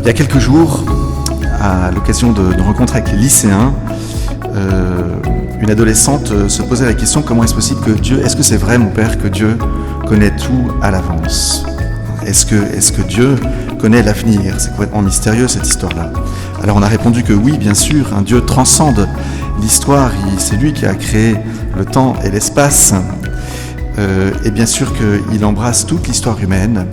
y a quelques jours, à l'occasion de rencontres avec les lycéens, une adolescente se posait la question: comment est-ce possible que Dieu, est-ce que c'est vrai, mon père, que Dieu connaît tout à l'avance? Est-ce que Dieu connaît l'avenir? C'est complètement mystérieux, cette histoire-là. Alors on a répondu que oui, bien sûr, un Dieu transcende l'histoire, c'est lui qui a créé le temps et l'espace, et bien sûr qu'il embrasse toute l'histoire humaine,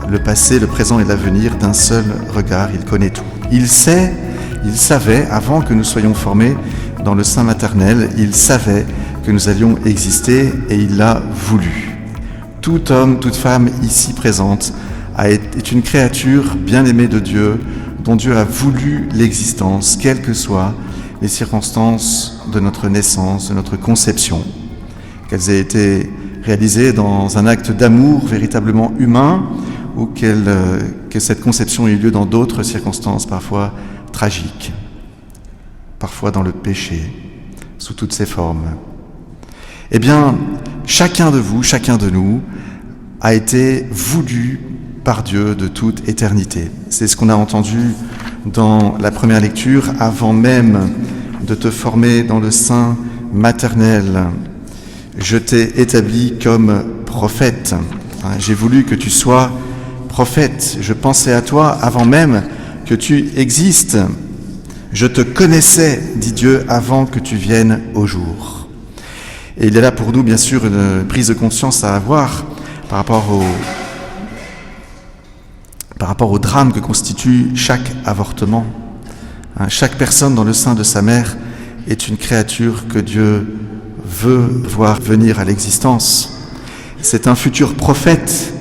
le passé, le présent et l'avenir d'un seul regard, il connaît tout. Il savait, avant que nous soyons formés dans le sein maternel, il savait que nous allions exister et il l'a voulu. Tout homme, toute femme ici présente est une créature bien aimée de Dieu, dont Dieu a voulu l'existence, quelles que soient les circonstances de notre naissance, de notre conception, qu'elles aient été réalisées dans un acte d'amour véritablement humain, ou que cette conception ait eu lieu dans d'autres circonstances, parfois tragiques, parfois dans le péché, sous toutes ses formes. Eh bien, chacun de vous, chacun de nous, a été voulu par Dieu de toute éternité. C'est ce qu'on a entendu dans la première lecture, avant même de te former dans le sein maternel. Je t'ai établi comme prophète. J'ai voulu que tu sois prophète. Je pensais à toi avant même que tu existes. Je te connaissais, dit Dieu, avant que tu viennes au jour. Et il est là pour nous, bien sûr, une prise de conscience à avoir par rapport au drame que constitue chaque avortement. Chaque personne dans le sein de sa mère est une créature que Dieu veut voir venir à l'existence. C'est un futur prophète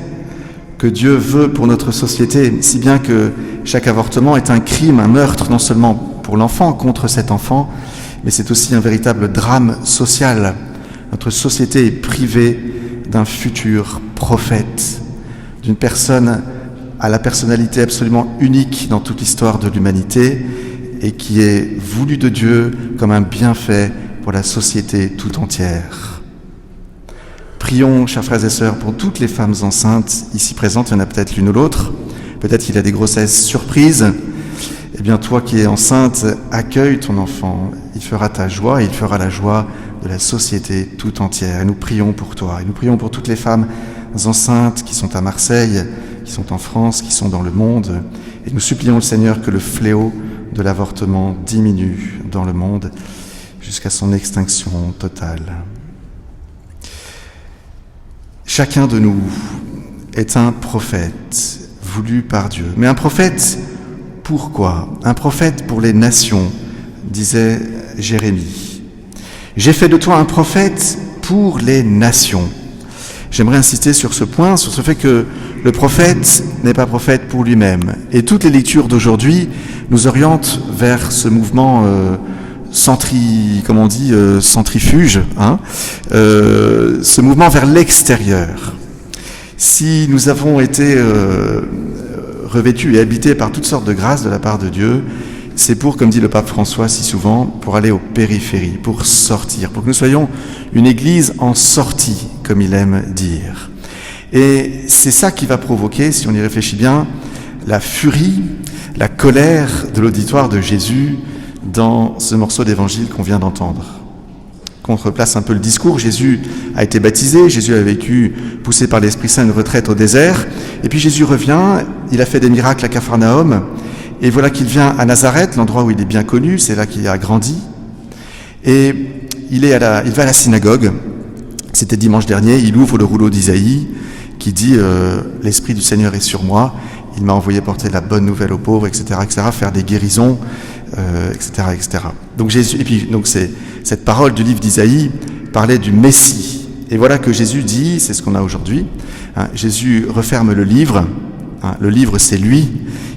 que Dieu veut pour notre société, si bien que chaque avortement est un crime, un meurtre, non seulement pour l'enfant, contre cet enfant, mais c'est aussi un véritable drame social. Notre société est privée d'un futur prophète, d'une personne à la personnalité absolument unique dans toute l'histoire de l'humanité et qui est voulu de Dieu comme un bienfait pour la société tout entière. Prions, chers frères et sœurs, pour toutes les femmes enceintes ici présentes. Il y en a peut-être l'une ou l'autre. Peut-être qu'il y a des grossesses surprises. Eh bien, toi qui es enceinte, accueille ton enfant. Il fera ta joie et il fera la joie de la société tout entière. Et nous prions pour toi. Et nous prions pour toutes les femmes enceintes qui sont à Marseille, qui sont en France, qui sont dans le monde. Et nous supplions le Seigneur que le fléau de l'avortement diminue dans le monde jusqu'à son extinction totale. Chacun de nous est un prophète voulu par Dieu. Mais un prophète, pourquoi? Un prophète pour les nations, disait Jérémie. J'ai fait de toi un prophète pour les nations. J'aimerais insister sur ce point, sur ce fait que le prophète n'est pas prophète pour lui-même. Et toutes les lectures d'aujourd'hui nous orientent vers ce mouvement centrifuge, ce mouvement vers l'extérieur. Si nous avons été revêtus et habités par toutes sortes de grâces de la part de Dieu, c'est pour, comme dit le pape François si souvent, pour aller aux périphéries, pour sortir, pour que nous soyons une église en sortie, comme il aime dire. Et c'est ça qui va provoquer, si on y réfléchit bien, la furie, la colère de l'auditoire de Jésus dans ce morceau d'évangile qu'on vient d'entendre. Qu'on replace un peu le discours. Jésus a été baptisé, Jésus a vécu, poussé par l'Esprit Saint, une retraite au désert, et puis Jésus revient, il a fait des miracles à Capharnaüm, et voilà qu'il vient à Nazareth, l'endroit où il est bien connu, c'est là qu'il a grandi, et il va à la synagogue, c'était dimanche dernier, il ouvre le rouleau d'Isaïe, qui dit « L'Esprit du Seigneur est sur moi, il m'a envoyé porter la bonne nouvelle aux pauvres, etc., faire des guérisons, etc. » Donc Jésus, et puis donc cette parole du livre d'Isaïe parlait du Messie. Et voilà que Jésus dit, c'est ce qu'on a aujourd'hui, Jésus referme le livre. Le livre, c'est lui.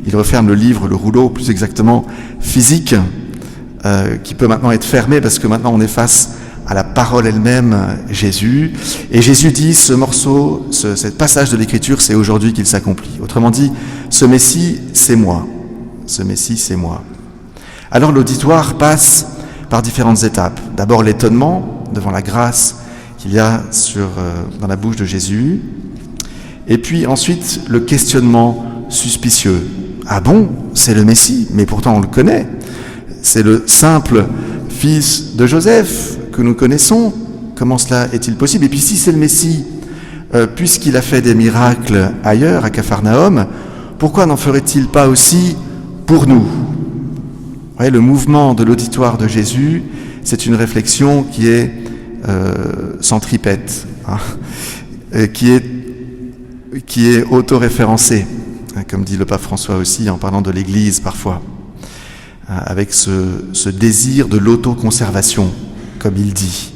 Il referme le livre, le rouleau, plus exactement physique, qui peut maintenant être fermé parce que maintenant on est face à la parole elle-même, Jésus. Et Jésus dit, ce morceau, ce passage de l'Écriture, c'est aujourd'hui qu'il s'accomplit. Autrement dit, ce Messie, c'est moi. Ce Messie, c'est moi. Alors l'auditoire passe par différentes étapes. D'abord l'étonnement devant la grâce qu'il y a dans la bouche de Jésus. Et puis ensuite le questionnement suspicieux. ah bon, c'est le Messie, mais pourtant on le connaît. C'est le simple fils de Joseph que nous connaissons. Comment cela est-il possible? Et puis si c'est le Messie, puisqu'il a fait des miracles ailleurs, à Capharnaüm, pourquoi n'en ferait-il pas aussi pour nous? Ouais, le mouvement de l'auditoire de Jésus, c'est une réflexion qui est centripète, hein, qui est autoréférencée, hein, comme dit le pape François aussi en parlant de l'Église parfois, hein, avec ce désir de l'autoconservation, comme il dit.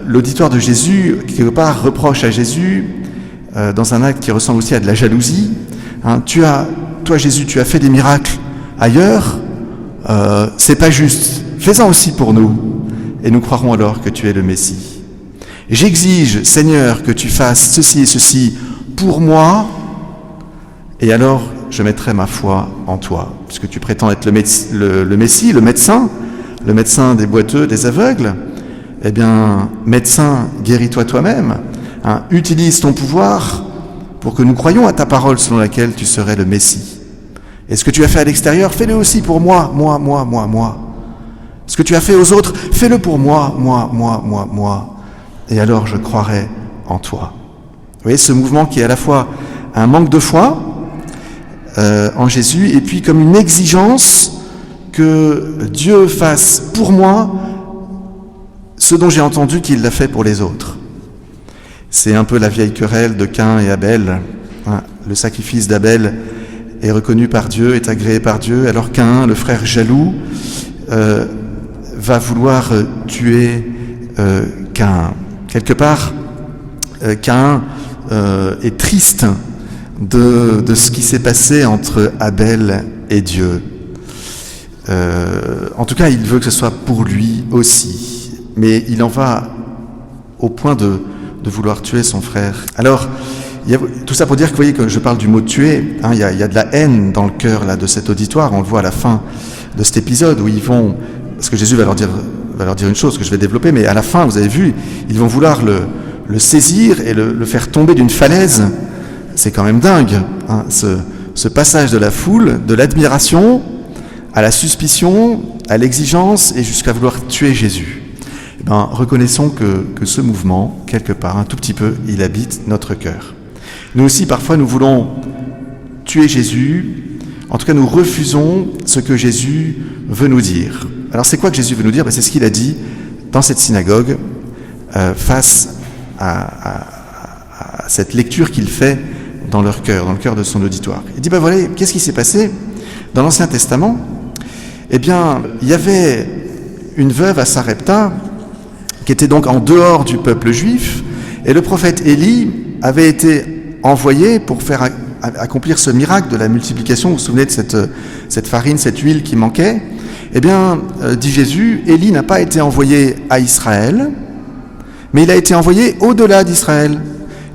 L'auditoire de Jésus, quelque part, reproche à Jésus, dans un acte qui ressemble aussi à de la jalousie, hein, toi Jésus, tu as fait des miracles ailleurs, c'est pas juste, fais-en aussi pour nous, et nous croirons alors que tu es le Messie. J'exige, Seigneur, que tu fasses ceci et ceci pour moi, et alors je mettrai ma foi en toi, puisque tu prétends être le Messie, le médecin des boiteux, des aveugles. Eh bien, médecin, guéris-toi toi-même, hein, utilise ton pouvoir pour que nous croyions à ta parole selon laquelle tu serais le Messie. Et ce que tu as fait à l'extérieur, fais-le aussi pour moi. Ce que tu as fait aux autres, fais-le pour moi. Et alors je croirai en toi. Vous voyez, ce mouvement qui est à la fois un manque de foi en Jésus, et puis comme une exigence que Dieu fasse pour moi ce dont j'ai entendu qu'il l'a fait pour les autres. C'est un peu la vieille querelle de Caïn et Abel. Hein, le sacrifice d'Abel est reconnu par Dieu, est agréé par Dieu, alors Caïn, le frère jaloux, va vouloir tuer Caïn. Quelque part, Caïn est triste de ce qui s'est passé entre Abel et Dieu. En tout cas, il veut que ce soit pour lui aussi. Mais il en va au point de vouloir tuer son frère. Alors, tout ça pour dire que, vous voyez, que je parle du mot tuer, hein, il y a de la haine dans le cœur là, de cet auditoire. On le voit à la fin de cet épisode où ils vont, parce que Jésus va leur dire une chose que je vais développer, mais à la fin, vous avez vu, ils vont vouloir le saisir et le faire tomber d'une falaise. C'est quand même dingue, hein, ce passage de la foule, de l'admiration à la suspicion, à l'exigence et jusqu'à vouloir tuer Jésus. Reconnaissons que ce mouvement, quelque part, un tout petit peu, il habite notre cœur. Nous aussi, parfois, nous voulons tuer Jésus. En tout cas, nous refusons ce que Jésus veut nous dire. Alors, c'est quoi que Jésus veut nous dire? C'est ce qu'il a dit dans cette synagogue face à cette lecture qu'il fait dans leur cœur, dans le cœur de son auditoire. Il dit, voilà, qu'est-ce qui s'est passé? Dans l'Ancien Testament, eh bien, il y avait une veuve à Sarepta, qui était donc en dehors du peuple juif, et le prophète Élie avait été envoyé pour faire accomplir ce miracle de la multiplication. Vous vous souvenez de cette farine, cette huile qui manquait? Eh bien, dit Jésus, Élie n'a pas été envoyé à Israël, mais il a été envoyé au-delà d'Israël.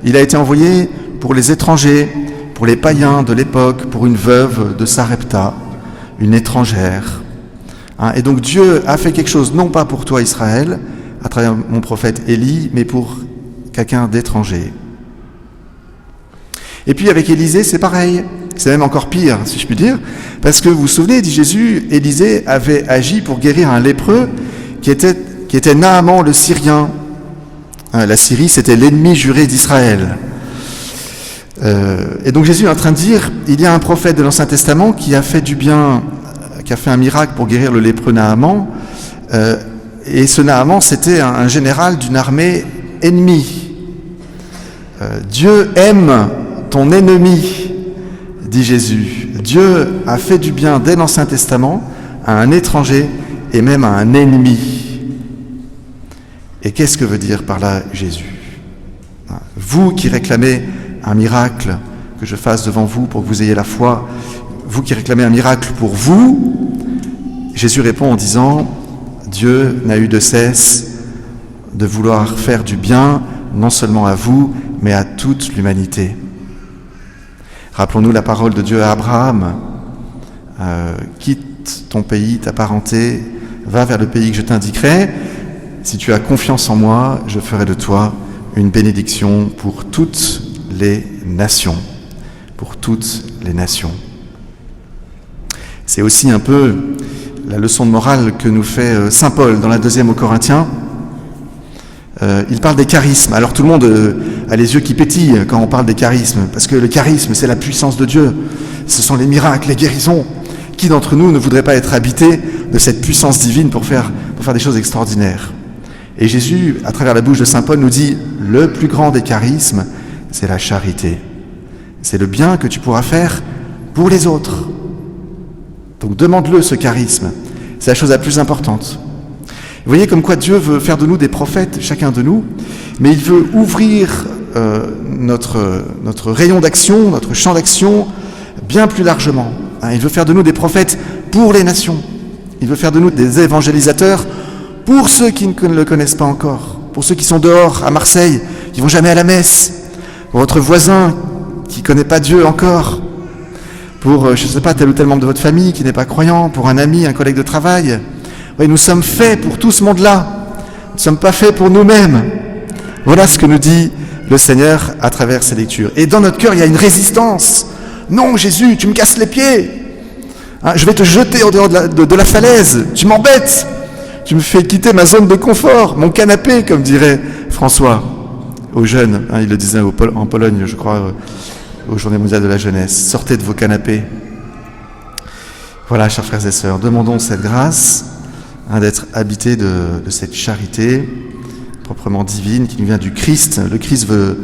Il a été envoyé pour les étrangers, pour les païens de l'époque, pour une veuve de Sarepta, une étrangère. Hein, et donc Dieu a fait quelque chose, non pas pour toi Israël, à travers mon prophète Élie, mais pour quelqu'un d'étranger. Et puis avec Élisée, c'est pareil. C'est même encore pire, si je puis dire, parce que vous vous souvenez, dit Jésus, Élisée avait agi pour guérir un lépreux qui était Naaman le Syrien. La Syrie, c'était l'ennemi juré d'Israël. Et donc Jésus est en train de dire, il y a un prophète de l'Ancien Testament qui a fait du bien, qui a fait un miracle pour guérir le lépreux Naaman, et ce Naaman, c'était un général d'une armée ennemie. Dieu aime ton ennemi, dit Jésus. Dieu a fait du bien dès l'Ancien Testament à un étranger et même à un ennemi. Et qu'est-ce que veut dire par là Jésus? Vous qui réclamez un miracle que je fasse devant vous pour que vous ayez la foi, vous qui réclamez un miracle pour vous, Jésus répond en disant, Dieu n'a eu de cesse de vouloir faire du bien, non seulement à vous, mais à toute l'humanité. Rappelons-nous la parole de Dieu à Abraham, quitte ton pays, ta parenté, va vers le pays que je t'indiquerai. Si tu as confiance en moi, je ferai de toi une bénédiction pour toutes les nations. Pour toutes les nations. C'est aussi un peu la leçon de morale que nous fait saint Paul dans la 2e aux Corinthiens. Il parle des charismes. Alors tout le monde a les yeux qui pétillent quand on parle des charismes, parce que le charisme, c'est la puissance de Dieu. Ce sont les miracles, les guérisons. Qui d'entre nous ne voudrait pas être habité de cette puissance divine pour faire des choses extraordinaires? Et Jésus, à travers la bouche de saint Paul, nous dit « Le plus grand des charismes, c'est la charité. C'est le bien que tu pourras faire pour les autres. » Donc demande-le, ce charisme. C'est la chose la plus importante. Vous voyez comme quoi Dieu veut faire de nous des prophètes, chacun de nous, mais il veut ouvrir notre rayon d'action, notre champ d'action, bien plus largement. Il veut faire de nous des prophètes pour les nations. Il veut faire de nous des évangélisateurs pour ceux qui ne le connaissent pas encore, pour ceux qui sont dehors, à Marseille, qui ne vont jamais à la messe, pour votre voisin qui ne connaît pas Dieu encore, pour, je ne sais pas, tel ou tel membre de votre famille qui n'est pas croyant, pour un ami, un collègue de travail. Oui, nous sommes faits pour tout ce monde-là. Nous ne sommes pas faits pour nous-mêmes. Voilà ce que nous dit le Seigneur à travers ces lectures. Et dans notre cœur, il y a une résistance. Non, Jésus, tu me casses les pieds. Je vais te jeter en dehors de la falaise. Tu m'embêtes. Tu me fais quitter ma zone de confort, mon canapé, comme dirait François aux jeunes. Il le disait en Pologne, je crois, aux Journées mondiales de la jeunesse. Sortez de vos canapés. Voilà, chers frères et sœurs, demandons cette grâce d'être habités de cette charité proprement divine qui nous vient du Christ. Le Christ veut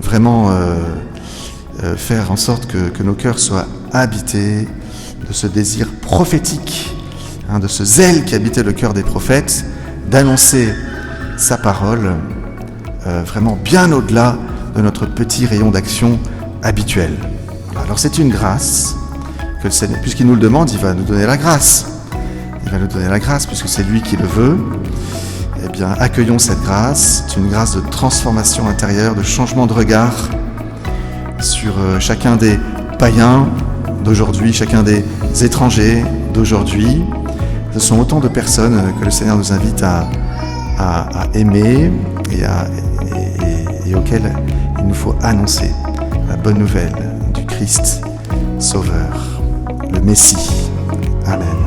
vraiment faire en sorte que nos cœurs soient habités de ce désir prophétique, de ce zèle qui habitait le cœur des prophètes, d'annoncer sa parole vraiment bien au-delà de notre petit rayon d'action habituel. Alors c'est une grâce que le Seigneur, puisqu'il nous le demande, il va nous donner la grâce. Il va nous donner la grâce puisque c'est lui qui le veut. Eh bien, accueillons cette grâce. C'est une grâce de transformation intérieure, de changement de regard sur chacun des païens d'aujourd'hui, chacun des étrangers d'aujourd'hui. Ce sont autant de personnes que le Seigneur nous invite à aimer et auxquelles il nous faut annoncer la bonne nouvelle du Christ Sauveur, le Messie. Amen.